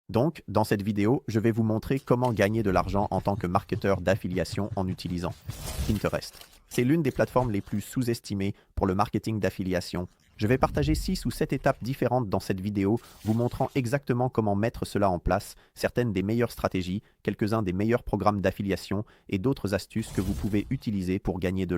Donc, dans cette vidéo, je vais vous montrer comment gagner de l'argent en tant que marketeur d'affiliation en utilisant Pinterest. C'est l'une des plateformes les plus sous-estimées pour le marketing d'affiliation. Je vais partager 6 ou 7 étapes différentes dans cette vidéo, vous montrant exactement comment mettre cela en place, certaines des meilleures stratégies, quelques-uns des meilleurs programmes d'affiliation et d'autres astuces que vous pouvez utiliser pour gagner de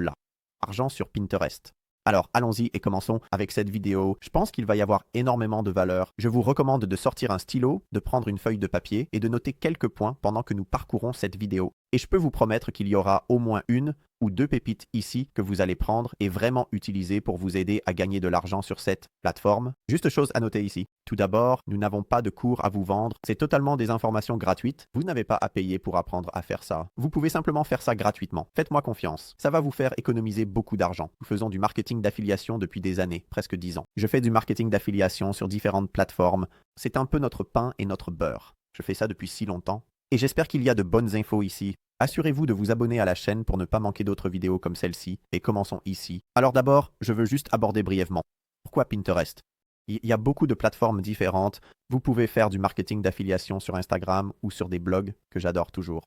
l'argent sur Pinterest. Alors allons-y et commençons avec cette vidéo. Je pense qu'il va y avoir énormément de valeur. Je vous recommande de sortir un stylo, de prendre une feuille de papier et de noter quelques points pendant que nous parcourons cette vidéo. Et je peux vous promettre qu'il y aura au moins une ou deux pépites ici que vous allez prendre et vraiment utiliser pour vous aider à gagner de l'argent sur cette plateforme. Juste chose à noter ici. Tout d'abord, nous n'avons pas de cours à vous vendre. C'est totalement des informations gratuites. Vous n'avez pas à payer pour apprendre à faire ça. Vous pouvez simplement faire ça gratuitement. Faites-moi confiance. Ça va vous faire économiser beaucoup d'argent. Nous faisons du marketing d'affiliation depuis des années, presque 10 ans. Je fais du marketing d'affiliation sur différentes plateformes. C'est un peu notre pain et notre beurre. Je fais ça depuis si longtemps. Et j'espère qu'il y a de bonnes infos ici. Assurez-vous de vous abonner à la chaîne pour ne pas manquer d'autres vidéos comme celle-ci, et commençons ici. Alors d'abord, je veux juste aborder brièvement. Pourquoi Pinterest? Il y a beaucoup de plateformes différentes. Vous pouvez faire du marketing d'affiliation sur Instagram ou sur des blogs que j'adore toujours,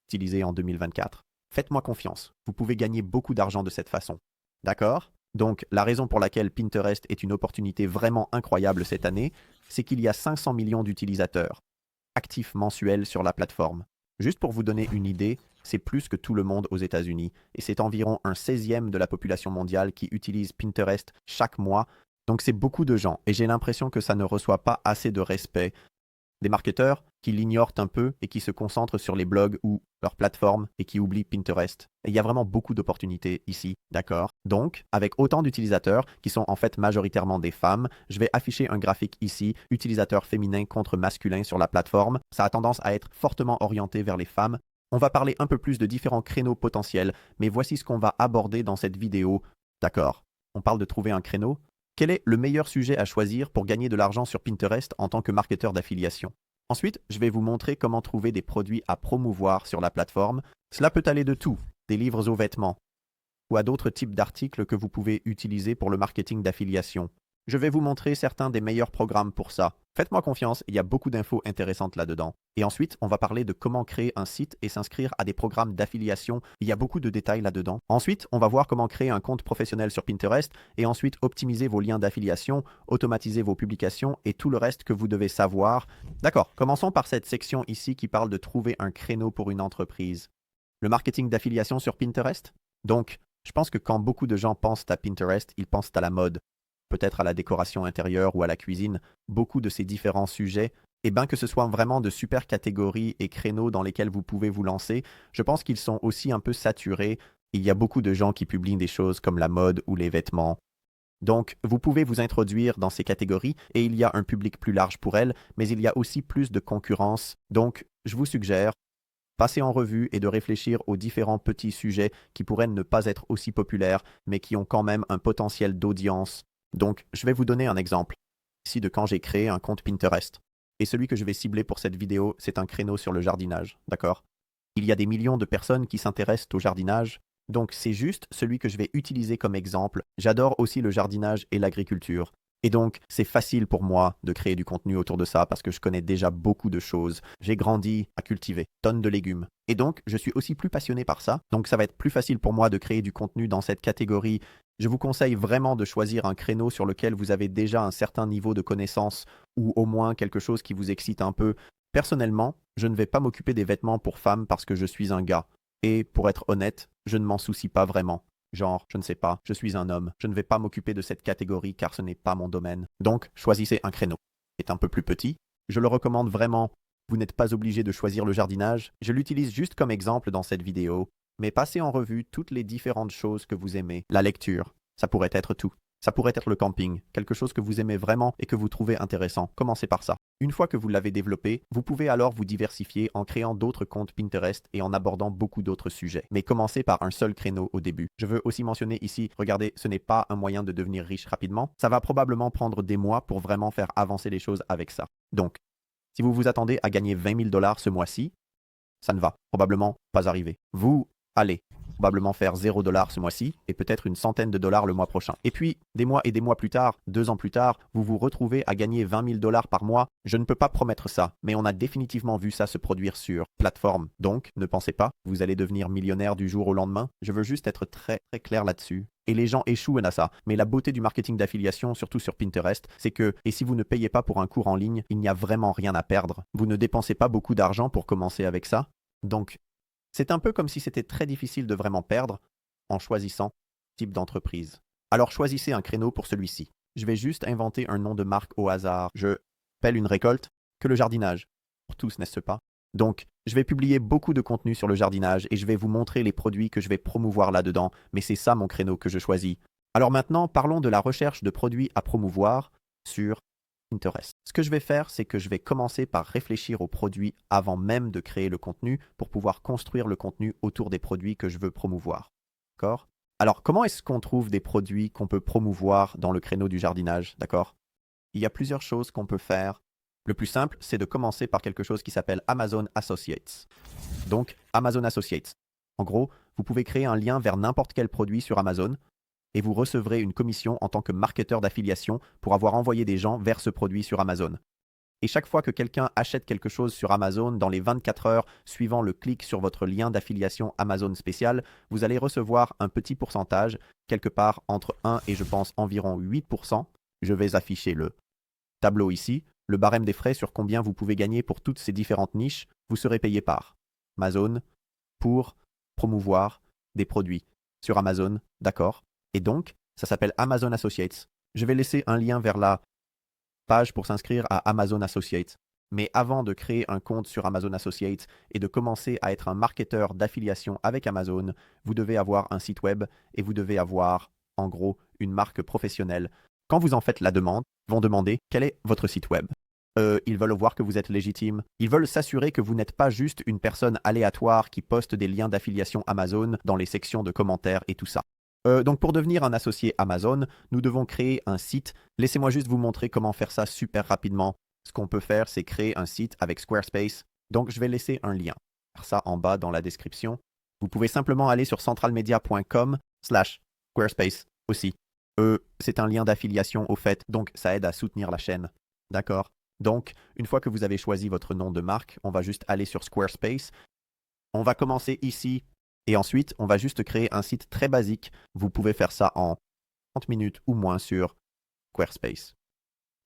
utilisés en 2024. Faites-moi confiance, vous pouvez gagner beaucoup d'argent de cette façon. D'accord? Donc, la raison pour laquelle Pinterest est une opportunité vraiment incroyable cette année, c'est qu'il y a 500 millions d'utilisateurs actifs mensuels sur la plateforme. Juste pour vous donner une idée, c'est plus que tout le monde aux États-Unis et c'est environ un 16e de la population mondiale qui utilise Pinterest chaque mois. Donc c'est beaucoup de gens et j'ai l'impression que ça ne reçoit pas assez de respect des marketeurs qui l'ignorent un peu et qui se concentrent sur les blogs ou leurs plateformes et qui oublient Pinterest. Et il y a vraiment beaucoup d'opportunités ici, d'accord? Donc, avec autant d'utilisateurs qui sont en fait majoritairement des femmes, je vais afficher un graphique ici, utilisateurs féminins contre masculins sur la plateforme. Ça a tendance à être fortement orienté vers les femmes. On va parler un peu plus de différents créneaux potentiels, mais voici ce qu'on va aborder dans cette vidéo. D'accord, on parle de trouver un créneau. Quel est le meilleur sujet à choisir pour gagner de l'argent sur Pinterest en tant que marketeur d'affiliation? Ensuite, je vais vous montrer comment trouver des produits à promouvoir sur la plateforme. Cela peut aller de tout, des livres aux vêtements, ou à d'autres types d'articles que vous pouvez utiliser pour le marketing d'affiliation. Je vais vous montrer certains des meilleurs programmes pour ça. Faites-moi confiance, il y a beaucoup d'infos intéressantes là-dedans. Et ensuite, on va parler de comment créer un site et s'inscrire à des programmes d'affiliation. Il y a beaucoup de détails là-dedans. Ensuite, on va voir comment créer un compte professionnel sur Pinterest et ensuite optimiser vos liens d'affiliation, automatiser vos publications et tout le reste que vous devez savoir. D'accord, commençons par cette section ici qui parle de trouver un créneau pour une entreprise. Le marketing d'affiliation sur Pinterest? Donc, je pense que quand beaucoup de gens pensent à Pinterest, ils pensent à la mode, peut-être à la décoration intérieure ou à la cuisine, beaucoup de ces différents sujets, et bien que ce soit vraiment de super catégories et créneaux dans lesquels vous pouvez vous lancer, je pense qu'ils sont aussi un peu saturés. Il y a beaucoup de gens qui publient des choses comme la mode ou les vêtements. Donc, vous pouvez vous introduire dans ces catégories et il y a un public plus large pour elles, mais il y a aussi plus de concurrence. Donc, je vous suggère passer en revue et de réfléchir aux différents petits sujets qui pourraient ne pas être aussi populaires, mais qui ont quand même un potentiel d'audience. Donc, je vais vous donner un exemple ici de quand j'ai créé un compte Pinterest. Et celui que je vais cibler pour cette vidéo, c'est un créneau sur le jardinage, d'accord? Il y a des millions de personnes qui s'intéressent au jardinage, donc c'est juste celui que je vais utiliser comme exemple. J'adore aussi le jardinage et l'agriculture. Et donc, c'est facile pour moi de créer du contenu autour de ça parce que je connais déjà beaucoup de choses. J'ai grandi à cultiver tonnes de légumes. Et donc, je suis aussi plus passionné par ça. Donc, ça va être plus facile pour moi de créer du contenu dans cette catégorie. Je vous conseille vraiment de choisir un créneau sur lequel vous avez déjà un certain niveau de connaissance ou au moins quelque chose qui vous excite un peu. Personnellement, je ne vais pas m'occuper des vêtements pour femmes parce que je suis un gars. Et pour être honnête, je ne m'en soucie pas vraiment. Genre, je ne sais pas, je suis un homme, je ne vais pas m'occuper de cette catégorie car ce n'est pas mon domaine. Donc, choisissez un créneau. C'est un peu plus petit. Je le recommande vraiment. Vous n'êtes pas obligé de choisir le jardinage. Je l'utilise juste comme exemple dans cette vidéo. Mais passez en revue toutes les différentes choses que vous aimez. La lecture, ça pourrait être tout. Ça pourrait être le camping, quelque chose que vous aimez vraiment et que vous trouvez intéressant. Commencez par ça. Une fois que vous l'avez développé, vous pouvez alors vous diversifier en créant d'autres comptes Pinterest et en abordant beaucoup d'autres sujets. Mais commencez par un seul créneau au début. Je veux aussi mentionner ici, regardez, ce n'est pas un moyen de devenir riche rapidement. Ça va probablement prendre des mois pour vraiment faire avancer les choses avec ça. Donc, si vous vous attendez à gagner 20 000 $ ce mois-ci, ça ne va probablement pas arriver. Vous allez probablement faire 0 $ ce mois-ci et peut-être une centaine de dollars le mois prochain. Et puis, des mois et des mois plus tard, 2 ans plus tard, vous vous retrouvez à gagner 20 000 $ par mois. Je ne peux pas promettre ça, mais on a définitivement vu ça se produire sur plateforme. Donc, ne pensez pas, vous allez devenir millionnaire du jour au lendemain. Je veux juste être très très clair là-dessus. Et les gens échouent à ça. Mais la beauté du marketing d'affiliation, surtout sur Pinterest, c'est que, et si vous ne payez pas pour un cours en ligne, il n'y a vraiment rien à perdre. Vous ne dépensez pas beaucoup d'argent pour commencer avec ça. Donc, c'est un peu comme si c'était très difficile de vraiment perdre en choisissant type d'entreprise. Alors choisissez un créneau pour celui-ci. Je vais juste inventer un nom de marque au hasard. Je appelle une récolte que le jardinage. Pour tous, n'est-ce pas? Donc, je vais publier beaucoup de contenu sur le jardinage et je vais vous montrer les produits que je vais promouvoir là-dedans, mais c'est ça mon créneau que je choisis. Alors maintenant, parlons de la recherche de produits à promouvoir sur Pinterest. Ce que je vais faire, c'est que je vais commencer par réfléchir aux produits avant même de créer le contenu pour pouvoir construire le contenu autour des produits que je veux promouvoir. D'accord? Alors, comment est-ce qu'on trouve des produits qu'on peut promouvoir dans le créneau du jardinage? D'accord? Il y a plusieurs choses qu'on peut faire. Le plus simple, c'est de commencer par quelque chose qui s'appelle Amazon Associates. Donc, Amazon Associates. En gros, vous pouvez créer un lien vers n'importe quel produit sur Amazon et vous recevrez une commission en tant que marketeur d'affiliation pour avoir envoyé des gens vers ce produit sur Amazon. Et chaque fois que quelqu'un achète quelque chose sur Amazon, dans les 24 heures suivant le clic sur votre lien d'affiliation Amazon spécial, vous allez recevoir un petit pourcentage, quelque part entre 1 et je pense environ 8%. Je vais afficher le tableau ici, le barème des frais sur combien vous pouvez gagner pour toutes ces différentes niches. Vous serez payé par Amazon pour promouvoir des produits sur Amazon, d'accord? Et donc, ça s'appelle Amazon Associates. Je vais laisser un lien vers la page pour s'inscrire à Amazon Associates. Mais avant de créer un compte sur Amazon Associates et de commencer à être un marketeur d'affiliation avec Amazon, vous devez avoir un site web et vous devez avoir, en gros, une marque professionnelle. Quand vous en faites la demande, ils vont demander quel est votre site web. Ils veulent voir que vous êtes légitime. Ils veulent s'assurer que vous n'êtes pas juste une personne aléatoire qui poste des liens d'affiliation Amazon dans les sections de commentaires et tout ça. Donc pour devenir un associé Amazon, nous devons créer un site. Laissez-moi juste vous montrer comment faire ça super rapidement. Ce qu'on peut faire, c'est créer un site avec Squarespace. Donc je vais laisser un lien. Faire ça en bas dans la description. Vous pouvez simplement aller sur centralmedia.com/Squarespace aussi. C'est un lien d'affiliation au fait, donc ça aide à soutenir la chaîne. D'accord? Donc, une fois que vous avez choisi votre nom de marque, on va juste aller sur Squarespace. On va commencer ici et ensuite, on va juste créer un site très basique. Vous pouvez faire ça en 30 minutes ou moins sur Squarespace.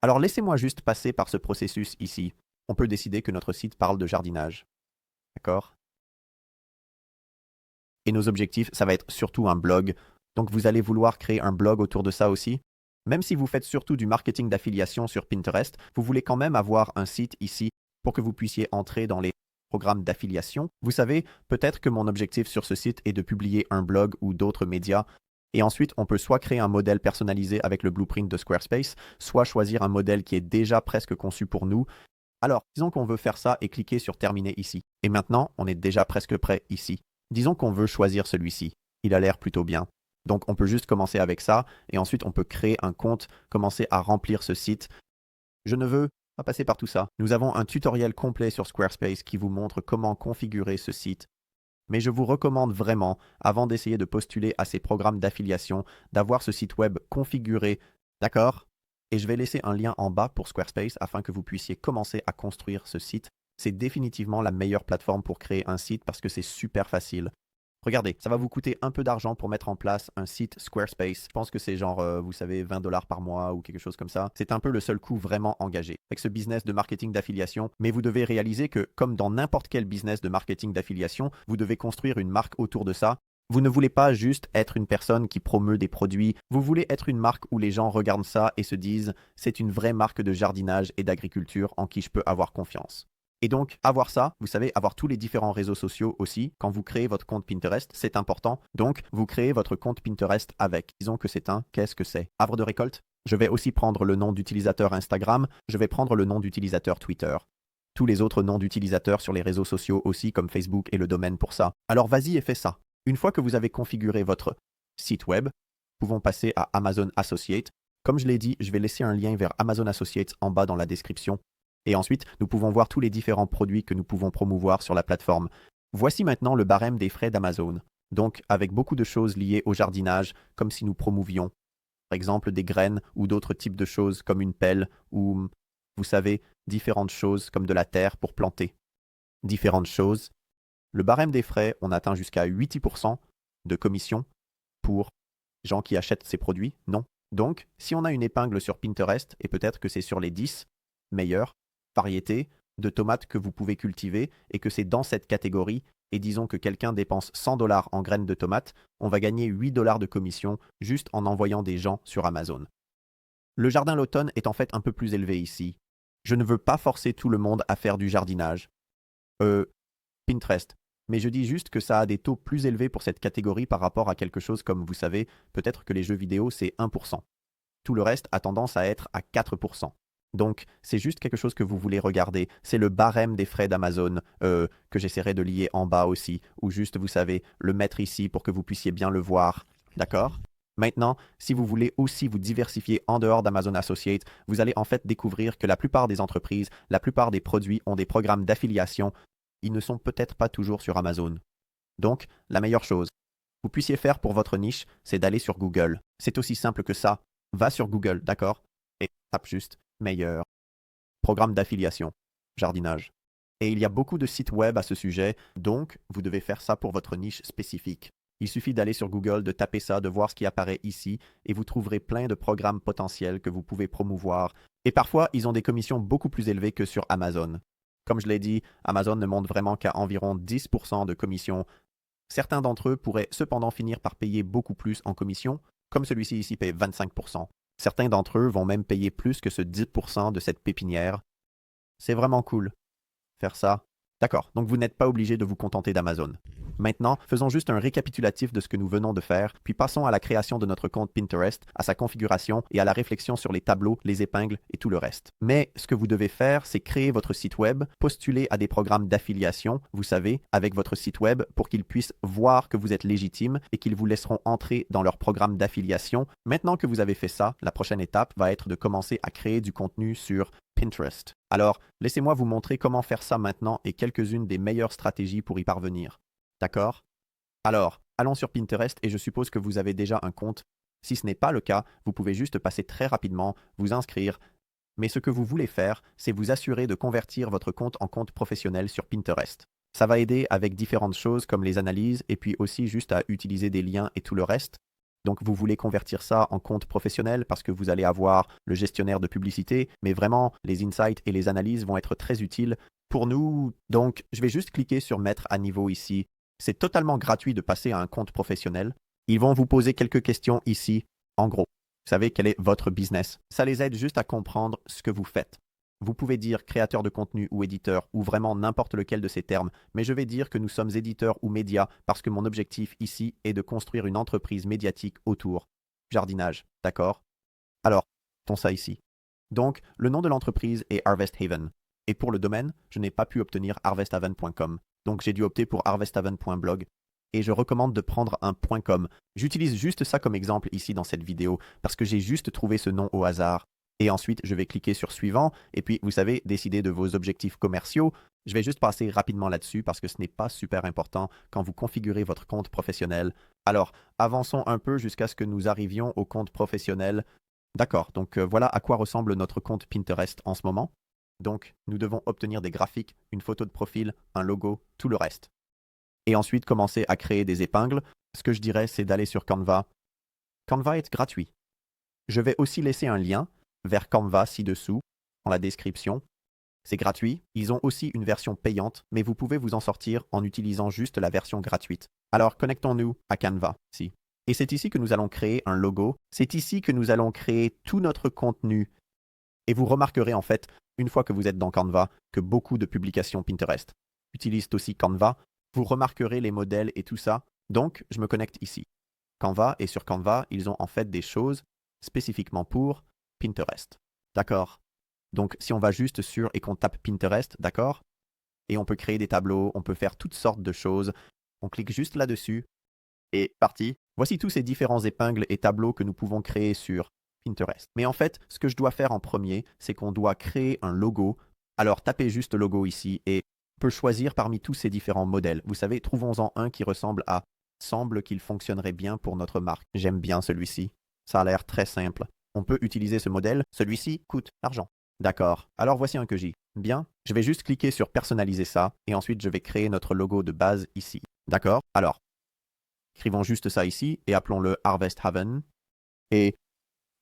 Alors, laissez-moi juste passer par ce processus ici. On peut décider que notre site parle de jardinage. D'accord? Et nos objectifs, ça va être surtout un blog. Donc, vous allez vouloir créer un blog autour de ça aussi. Même si vous faites surtout du marketing d'affiliation sur Pinterest, vous voulez quand même avoir un site ici pour que vous puissiez entrer dans les programmes d'affiliation. Vous savez, peut-être que mon objectif sur ce site est de publier un blog ou d'autres médias. Et ensuite, on peut soit créer un modèle personnalisé avec le blueprint de Squarespace, soit choisir un modèle qui est déjà presque conçu pour nous. Alors, disons qu'on veut faire ça et cliquer sur Terminer ici. Et maintenant, on est déjà presque prêt ici. Disons qu'on veut choisir celui-ci. Il a l'air plutôt bien. Donc, on peut juste commencer avec ça et ensuite, on peut créer un compte, commencer à remplir ce site. Je ne veux pas passer par tout ça. Nous avons un tutoriel complet sur Squarespace qui vous montre comment configurer ce site. Mais je vous recommande vraiment, avant d'essayer de postuler à ces programmes d'affiliation, d'avoir ce site web configuré. D'accord? Et je vais laisser un lien en bas pour Squarespace afin que vous puissiez commencer à construire ce site. C'est définitivement la meilleure plateforme pour créer un site parce que c'est super facile. Regardez, ça va vous coûter un peu d'argent pour mettre en place un site Squarespace. Je pense que c'est genre, vous savez, 20 $ par mois ou quelque chose comme ça. C'est un peu le seul coût vraiment engagé avec ce business de marketing d'affiliation. Mais vous devez réaliser que, comme dans n'importe quel business de marketing d'affiliation, vous devez construire une marque autour de ça. Vous ne voulez pas juste être une personne qui promeut des produits. Vous voulez être une marque où les gens regardent ça et se disent « c'est une vraie marque de jardinage et d'agriculture en qui je peux avoir confiance ». Et donc, avoir ça, vous savez, avoir tous les différents réseaux sociaux aussi, quand vous créez votre compte Pinterest, c'est important. Donc, vous créez votre compte Pinterest avec. Disons que c'est un, qu'est-ce que c'est? Arbre de récolte? Je vais aussi prendre le nom d'utilisateur Instagram, je vais prendre le nom d'utilisateur Twitter. Tous les autres noms d'utilisateurs sur les réseaux sociaux aussi, comme Facebook et le domaine pour ça. Alors, vas-y et fais ça. Une fois que vous avez configuré votre site web, nous pouvons passer à Amazon Associates. Comme je l'ai dit, je vais laisser un lien vers Amazon Associates en bas dans la description. Et ensuite, nous pouvons voir tous les différents produits que nous pouvons promouvoir sur la plateforme. Voici maintenant le barème des frais d'Amazon. Donc, avec beaucoup de choses liées au jardinage, comme si nous promouvions, par exemple, des graines ou d'autres types de choses comme une pelle ou, vous savez, différentes choses comme de la terre pour planter. Différentes choses. Le barème des frais, on atteint jusqu'à 80% de commission pour gens qui achètent ces produits. Non. Donc, si on a une épingle sur Pinterest, et peut-être que c'est sur les 10 meilleures variétés de tomates que vous pouvez cultiver et que c'est dans cette catégorie, et disons que quelqu'un dépense 100 dollars en graines de tomates, on va gagner 8 dollars de commission juste en envoyant des gens sur Amazon. Le jardin l'automne est en fait un peu plus élevé ici. Je ne veux pas forcer tout le monde à faire du jardinage. Pinterest. Mais je dis juste que ça a des taux plus élevés pour cette catégorie par rapport à quelque chose comme, vous savez, peut-être que les jeux vidéo, c'est 1%. Tout le reste a tendance à être à 4%. Donc, c'est juste quelque chose que vous voulez regarder. C'est le barème des frais d'Amazon que j'essaierai de lier en bas aussi, ou juste, vous savez, le mettre ici pour que vous puissiez bien le voir. D'accord? Maintenant, si vous voulez aussi vous diversifier en dehors d'Amazon Associates, vous allez en fait découvrir que la plupart des entreprises, la plupart des produits ont des programmes d'affiliation. Ils ne sont peut-être pas toujours sur Amazon. Donc, la meilleure chose que vous puissiez faire pour votre niche, c'est d'aller sur Google. C'est aussi simple que ça. Va sur Google, d'accord? Et tape juste meilleur programme d'affiliation, jardinage. Et il y a beaucoup de sites web à ce sujet, donc vous devez faire ça pour votre niche spécifique. Il suffit d'aller sur Google, de taper ça, de voir ce qui apparaît ici, et vous trouverez plein de programmes potentiels que vous pouvez promouvoir. Et parfois, ils ont des commissions beaucoup plus élevées que sur Amazon. Comme je l'ai dit, Amazon ne monte vraiment qu'à environ 10% de commission. Certains d'entre eux pourraient cependant finir par payer beaucoup plus en commission, comme celui-ci ici paye 25%. Certains d'entre eux vont même payer plus que ce 10% de cette pépinière. C'est vraiment cool. Faire ça. D'accord, donc vous n'êtes pas obligé de vous contenter d'Amazon. Maintenant, faisons juste un récapitulatif de ce que nous venons de faire, puis passons à la création de notre compte Pinterest, à sa configuration et à la réflexion sur les tableaux, les épingles et tout le reste. Mais ce que vous devez faire, c'est créer votre site web, postuler à des programmes d'affiliation, vous savez, avec votre site web pour qu'ils puissent voir que vous êtes légitime et qu'ils vous laisseront entrer dans leur programme d'affiliation. Maintenant que vous avez fait ça, la prochaine étape va être de commencer à créer du contenu sur Pinterest. Alors, laissez-moi vous montrer comment faire ça maintenant et quelques-unes des meilleures stratégies pour y parvenir. D'accord? Alors, allons sur Pinterest et je suppose que vous avez déjà un compte. Si ce n'est pas le cas, vous pouvez juste passer très rapidement, vous inscrire. Mais ce que vous voulez faire, c'est vous assurer de convertir votre compte en compte professionnel sur Pinterest. Ça va aider avec différentes choses comme les analyses et puis aussi juste à utiliser des liens et tout le reste. Donc vous voulez convertir ça en compte professionnel parce que vous allez avoir le gestionnaire de publicité, mais vraiment les insights et les analyses vont être très utiles pour nous. Donc je vais juste cliquer sur mettre à niveau ici. C'est totalement gratuit de passer à un compte professionnel. Ils vont vous poser quelques questions ici. En gros, vous savez quel est votre business. Ça les aide juste à comprendre ce que vous faites. Vous pouvez dire créateur de contenu ou éditeur ou vraiment n'importe lequel de ces termes, mais je vais dire que nous sommes éditeurs ou médias parce que mon objectif ici est de construire une entreprise médiatique autour. Jardinage, d'accord? Alors, mettons ça ici. Donc, le nom de l'entreprise est Harvest Haven. Et pour le domaine, je n'ai pas pu obtenir harvesthaven.com. Donc j'ai dû opter pour harvesthaven.blog. Et je recommande de prendre un .com. J'utilise juste ça comme exemple ici dans cette vidéo parce que j'ai juste trouvé ce nom au hasard. Et ensuite, je vais cliquer sur suivant et puis, vous savez, décider de vos objectifs commerciaux. Je vais juste passer rapidement là-dessus parce que ce n'est pas super important quand vous configurez votre compte professionnel. Alors, avançons un peu jusqu'à ce que nous arrivions au compte professionnel. D'accord, donc voilà à quoi ressemble notre compte Pinterest en ce moment. Donc, nous devons obtenir des graphiques, une photo de profil, un logo, tout le reste. Et ensuite, commencer à créer des épingles. Ce que je dirais, c'est d'aller sur Canva. Canva est gratuit. Je vais aussi laisser un lien vers Canva ci-dessous, dans la description. C'est gratuit. Ils ont aussi une version payante, mais vous pouvez vous en sortir en utilisant juste la version gratuite. Alors, connectons-nous à Canva, ici. Et c'est ici que nous allons créer un logo. C'est ici que nous allons créer tout notre contenu. Et vous remarquerez en fait, une fois que vous êtes dans Canva, que beaucoup de publications Pinterest utilisent aussi Canva. Vous remarquerez les modèles et tout ça. Donc, je me connecte ici. Canva, et sur Canva, ils ont en fait des choses spécifiquement pour Pinterest. D'accord? Donc, si on va juste sur et qu'on tape Pinterest, d'accord? Et on peut créer des tableaux, on peut faire toutes sortes de choses. On clique juste là-dessus et parti. Voici tous ces différents épingles et tableaux que nous pouvons créer sur Pinterest. Mais en fait, ce que je dois faire en premier, c'est qu'on doit créer un logo. Alors, tapez juste logo ici et on peut choisir parmi tous ces différents modèles. Vous savez, trouvons-en un qui ressemble à semble qu'il fonctionnerait bien pour notre marque. J'aime bien celui-ci. Ça a l'air très simple. On peut utiliser ce modèle. Celui-ci coûte l'argent. D'accord. Alors voici un Koji. Bien. Je vais juste cliquer sur personnaliser ça et ensuite je vais créer notre logo de base ici. D'accord. Alors, écrivons juste ça ici et appelons-le Harvest Haven. Et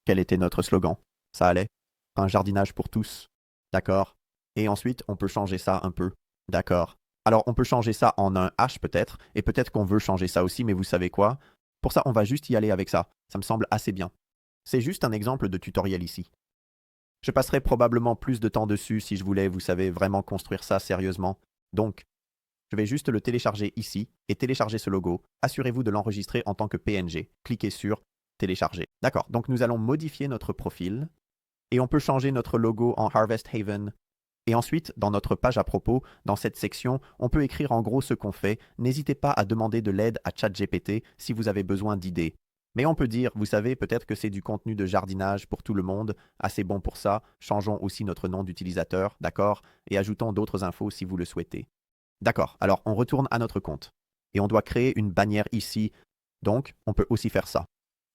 quel était notre slogan? Ça allait? Un jardinage pour tous. D'accord. Et ensuite, on peut changer ça un peu. D'accord. Alors, on peut changer ça en un H peut-être, et peut-être qu'on veut changer ça aussi, mais vous savez quoi? Pour ça, on va juste y aller avec ça. Ça me semble assez bien. C'est juste un exemple de tutoriel ici. Je passerai probablement plus de temps dessus si je voulais, vous savez, vraiment construire ça sérieusement. Donc, je vais juste le télécharger ici et télécharger ce logo. Assurez-vous de l'enregistrer en tant que PNG. Cliquez sur télécharger. D'accord, donc nous allons modifier notre profil et on peut changer notre logo en Harvest Haven. Et ensuite, dans notre page à propos, dans cette section, on peut écrire en gros ce qu'on fait. N'hésitez pas à demander de l'aide à ChatGPT si vous avez besoin d'idées. Mais on peut dire, vous savez, peut-être que c'est du contenu de jardinage pour tout le monde, assez bon pour ça. Changeons aussi notre nom d'utilisateur, d'accord? Et ajoutons d'autres infos si vous le souhaitez. D'accord, alors on retourne à notre compte. Et on doit créer une bannière ici. Donc, on peut aussi faire ça.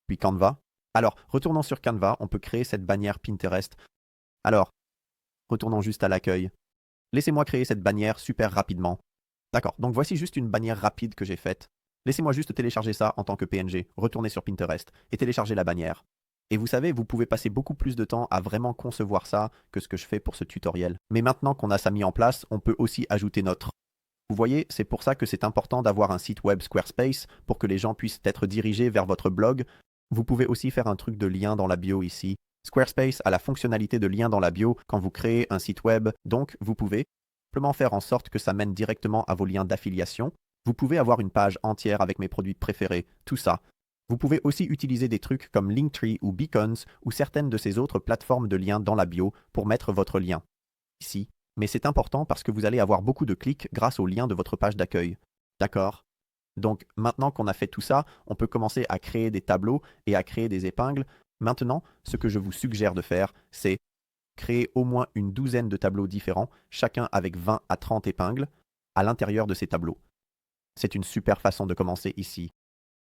Puis Canva. Alors, retournons sur Canva, on peut créer cette bannière Pinterest. Alors, retournons juste à l'accueil. Laissez-moi créer cette bannière super rapidement. D'accord, donc voici juste une bannière rapide que j'ai faite. Laissez-moi juste télécharger ça en tant que PNG, retourner sur Pinterest et télécharger la bannière. Et vous savez, vous pouvez passer beaucoup plus de temps à vraiment concevoir ça que ce que je fais pour ce tutoriel. Mais maintenant qu'on a ça mis en place, on peut aussi ajouter notre. Vous voyez, c'est pour ça que c'est important d'avoir un site web Squarespace pour que les gens puissent être dirigés vers votre blog. Vous pouvez aussi faire un truc de lien dans la bio ici. Squarespace a la fonctionnalité de lien dans la bio quand vous créez un site web, donc vous pouvez simplement faire en sorte que ça mène directement à vos liens d'affiliation. Vous pouvez avoir une page entière avec mes produits préférés, tout ça. Vous pouvez aussi utiliser des trucs comme Linktree ou Beacons ou certaines de ces autres plateformes de liens dans la bio pour mettre votre lien ici. Mais c'est important parce que vous allez avoir beaucoup de clics grâce au lien de votre page d'accueil. D'accord? Donc maintenant qu'on a fait tout ça, on peut commencer à créer des tableaux et à créer des épingles. Maintenant, ce que je vous suggère de faire, c'est créer au moins une douzaine de tableaux différents, chacun avec 20 à 30 épingles, à l'intérieur de ces tableaux. C'est une super façon de commencer ici.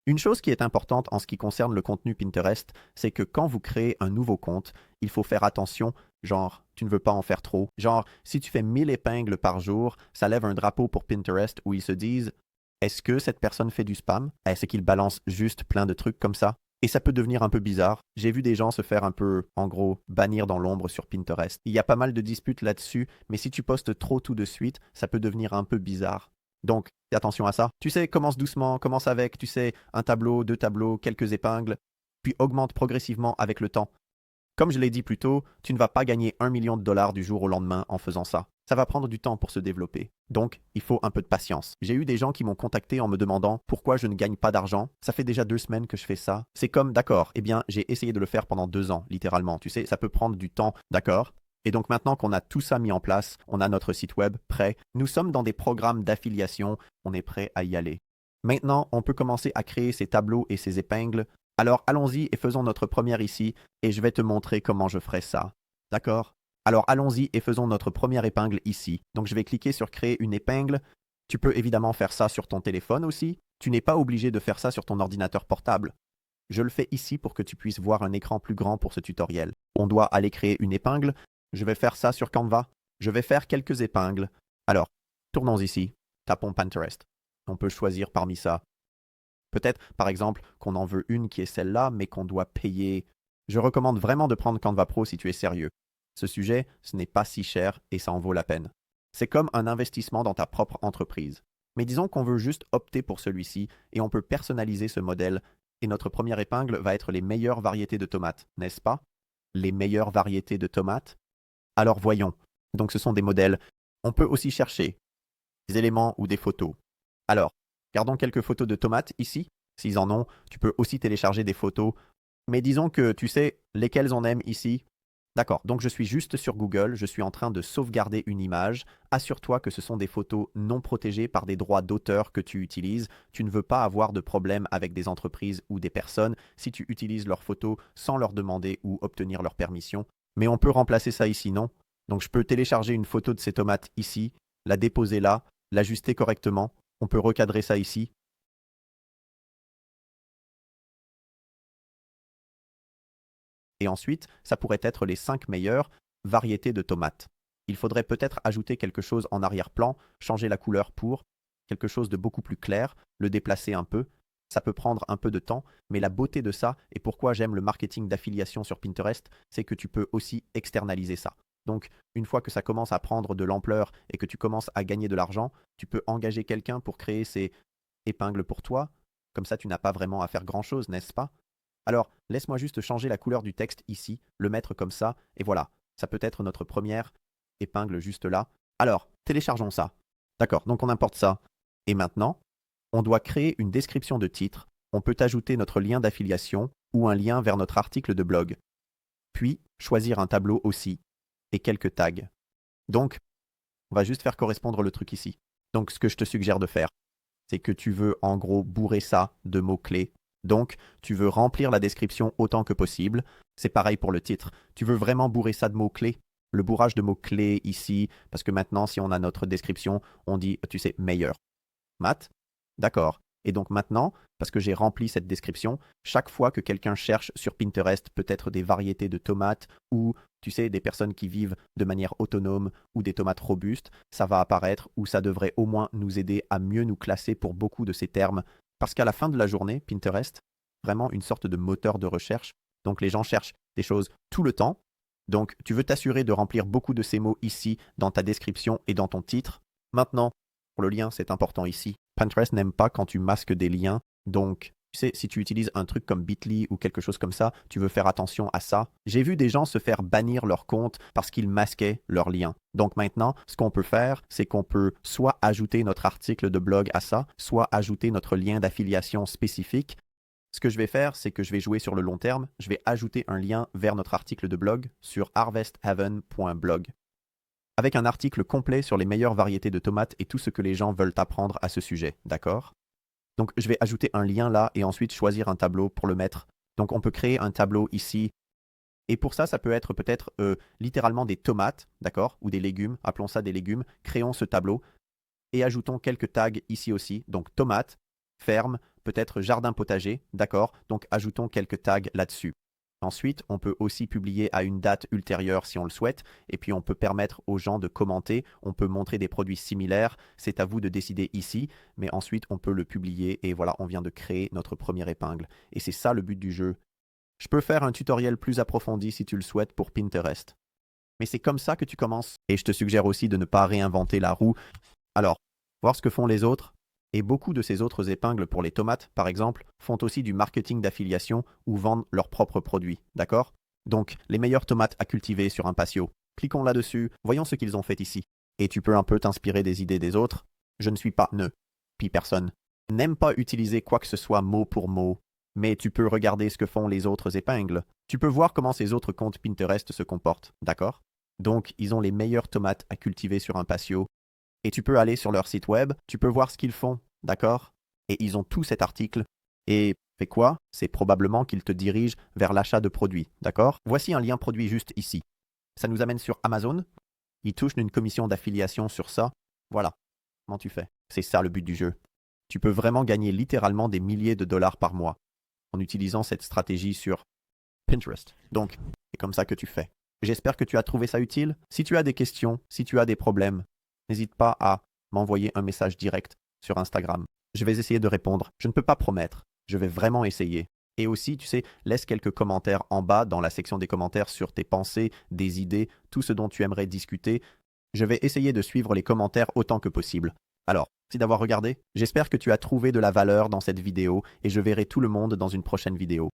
Une chose qui est importante en ce qui concerne le contenu Pinterest, c'est que quand vous créez un nouveau compte, il faut faire attention, genre, tu ne veux pas en faire trop. Genre, si tu fais 1000 épingles par jour, ça lève un drapeau pour Pinterest où ils se disent, est-ce que cette personne fait du spam? Est-ce qu'il balance juste plein de trucs comme ça? Et ça peut devenir un peu bizarre. J'ai vu des gens se faire un peu, en gros, bannir dans l'ombre sur Pinterest. Il y a pas mal de disputes là-dessus, mais si tu postes trop tout de suite, ça peut devenir un peu bizarre. Donc, fais attention à ça. Tu sais, commence doucement, commence avec, tu sais, un tableau, deux tableaux, quelques épingles, puis augmente progressivement avec le temps. Comme je l'ai dit plus tôt, tu ne vas pas gagner 1 million de dollars du jour au lendemain en faisant ça. Ça va prendre du temps pour se développer. Donc, il faut un peu de patience. J'ai eu des gens qui m'ont contacté en me demandant pourquoi je ne gagne pas d'argent. Ça fait déjà 2 semaines que je fais ça. C'est comme, d'accord, eh bien, j'ai essayé de le faire pendant 2 ans, littéralement. Tu sais, ça peut prendre du temps, d'accord? Et donc maintenant qu'on a tout ça mis en place, on a notre site web prêt, nous sommes dans des programmes d'affiliation, on est prêt à y aller. Maintenant, on peut commencer à créer ces tableaux et ces épingles. Alors allons-y et faisons notre première ici, et je vais te montrer comment je ferai ça. D'accord? Alors allons-y et faisons notre première épingle ici. Donc je vais cliquer sur créer une épingle. Tu peux évidemment faire ça sur ton téléphone aussi. Tu n'es pas obligé de faire ça sur ton ordinateur portable. Je le fais ici pour que tu puisses voir un écran plus grand pour ce tutoriel. On doit aller créer une épingle. Je vais faire ça sur Canva. Je vais faire quelques épingles. Alors, tournons ici. Tapons Pinterest. On peut choisir parmi ça. Peut-être, par exemple, qu'on en veut une qui est celle-là, mais qu'on doit payer. Je recommande vraiment de prendre Canva Pro si tu es sérieux. Ce sujet, ce n'est pas si cher et ça en vaut la peine. C'est comme un investissement dans ta propre entreprise. Mais disons qu'on veut juste opter pour celui-ci et on peut personnaliser ce modèle. Et notre première épingle va être les meilleures variétés de tomates, n'est-ce pas? Les meilleures variétés de tomates? Alors voyons. Donc ce sont des modèles. On peut aussi chercher des éléments ou des photos. Alors, gardons quelques photos de tomates ici. S'ils en ont, tu peux aussi télécharger des photos. Mais disons que tu sais lesquelles on aime ici. D'accord, donc je suis juste sur Google, je suis en train de sauvegarder une image. Assure-toi que ce sont des photos non protégées par des droits d'auteur que tu utilises. Tu ne veux pas avoir de problème avec des entreprises ou des personnes si tu utilises leurs photos sans leur demander ou obtenir leur permission. Mais on peut remplacer ça ici, non? Donc je peux télécharger une photo de ces tomates ici, la déposer là, l'ajuster correctement. On peut recadrer ça ici. Et ensuite, ça pourrait être les 5 meilleures variétés de tomates. Il faudrait peut-être ajouter quelque chose en arrière-plan, changer la couleur pour quelque chose de beaucoup plus clair, le déplacer un peu. Ça peut prendre un peu de temps, mais la beauté de ça, et pourquoi j'aime le marketing d'affiliation sur Pinterest, c'est que tu peux aussi externaliser ça. Donc, une fois que ça commence à prendre de l'ampleur et que tu commences à gagner de l'argent, tu peux engager quelqu'un pour créer ces épingles pour toi. Comme ça, tu n'as pas vraiment à faire grand-chose, n'est-ce pas? Alors, laisse-moi juste changer la couleur du texte ici, le mettre comme ça, et voilà. Ça peut être notre première épingle juste là. Alors, téléchargeons ça. D'accord, donc on importe ça. Et maintenant, on doit créer une description de titre. On peut ajouter notre lien d'affiliation ou un lien vers notre article de blog. Puis, choisir un tableau aussi et quelques tags. Donc, on va juste faire correspondre le truc ici. Donc, ce que je te suggère de faire, c'est que tu veux en gros bourrer ça de mots-clés. Donc, tu veux remplir la description autant que possible. C'est pareil pour le titre. Tu veux vraiment bourrer ça de mots-clés. Le bourrage de mots-clés ici, parce que maintenant, si on a notre description, on dit, tu sais, meilleur. Matt? D'accord. Et donc maintenant, parce que j'ai rempli cette description, chaque fois que quelqu'un cherche sur Pinterest peut-être des variétés de tomates ou, tu sais, des personnes qui vivent de manière autonome ou des tomates robustes, ça va apparaître ou ça devrait au moins nous aider à mieux nous classer pour beaucoup de ces termes. Parce qu'à la fin de la journée, Pinterest, vraiment une sorte de moteur de recherche. Donc les gens cherchent des choses tout le temps. Donc tu veux t'assurer de remplir beaucoup de ces mots ici dans ta description et dans ton titre. Maintenant, pour le lien, c'est important ici. Pinterest n'aime pas quand tu masques des liens. Donc, tu sais, si tu utilises un truc comme Bitly ou quelque chose comme ça, tu veux faire attention à ça. J'ai vu des gens se faire bannir leur compte parce qu'ils masquaient leurs liens. Donc maintenant, ce qu'on peut faire, c'est qu'on peut soit ajouter notre article de blog à ça, soit ajouter notre lien d'affiliation spécifique. Ce que je vais faire, c'est que je vais jouer sur le long terme. Je vais ajouter un lien vers notre article de blog sur harvestheaven.blog, avec un article complet sur les meilleures variétés de tomates et tout ce que les gens veulent apprendre à ce sujet, d'accord? Donc je vais ajouter un lien là et ensuite choisir un tableau pour le mettre. Donc on peut créer un tableau ici. Et pour ça, ça peut être peut-être littéralement des tomates, d'accord? Ou des légumes, appelons ça des légumes. Créons ce tableau et ajoutons quelques tags ici aussi. Donc tomates, ferme, peut-être jardin potager, d'accord? Donc ajoutons quelques tags là-dessus. Ensuite, on peut aussi publier à une date ultérieure si on le souhaite, et puis on peut permettre aux gens de commenter, on peut montrer des produits similaires, c'est à vous de décider ici, mais ensuite on peut le publier et voilà, on vient de créer notre première épingle. Et c'est ça le but du jeu. Je peux faire un tutoriel plus approfondi si tu le souhaites pour Pinterest. Mais c'est comme ça que tu commences. Et je te suggère aussi de ne pas réinventer la roue. Alors, voir ce que font les autres. Et beaucoup de ces autres épingles pour les tomates, par exemple, font aussi du marketing d'affiliation ou vendent leurs propres produits, d'accord? Donc, les meilleures tomates à cultiver sur un patio. Cliquons là-dessus, voyons ce qu'ils ont fait ici. Et tu peux un peu t'inspirer des idées des autres. Je ne suis pas puis personne n'aime pas utiliser quoi que ce soit mot pour mot, mais tu peux regarder ce que font les autres épingles. Tu peux voir comment ces autres comptes Pinterest se comportent, d'accord? Donc, ils ont les meilleures tomates à cultiver sur un patio. Et tu peux aller sur leur site web, tu peux voir ce qu'ils font, d'accord? Et ils ont tout cet article. Et fait quoi? C'est probablement qu'ils te dirigent vers l'achat de produits, d'accord? Voici un lien produit juste ici. Ça nous amène sur Amazon. Ils touchent une commission d'affiliation sur ça. Voilà. Comment tu fais? C'est ça le but du jeu. Tu peux vraiment gagner littéralement des milliers de dollars par mois en utilisant cette stratégie sur Pinterest. Donc, c'est comme ça que tu fais. J'espère que tu as trouvé ça utile. Si tu as des questions, si tu as des problèmes, n'hésite pas à m'envoyer un message direct sur Instagram. Je vais essayer de répondre. Je ne peux pas promettre. Je vais vraiment essayer. Et aussi, tu sais, laisse quelques commentaires en bas dans la section des commentaires sur tes pensées, des idées, tout ce dont tu aimerais discuter. Je vais essayer de suivre les commentaires autant que possible. Alors, merci d'avoir regardé. J'espère que tu as trouvé de la valeur dans cette vidéo et je verrai tout le monde dans une prochaine vidéo.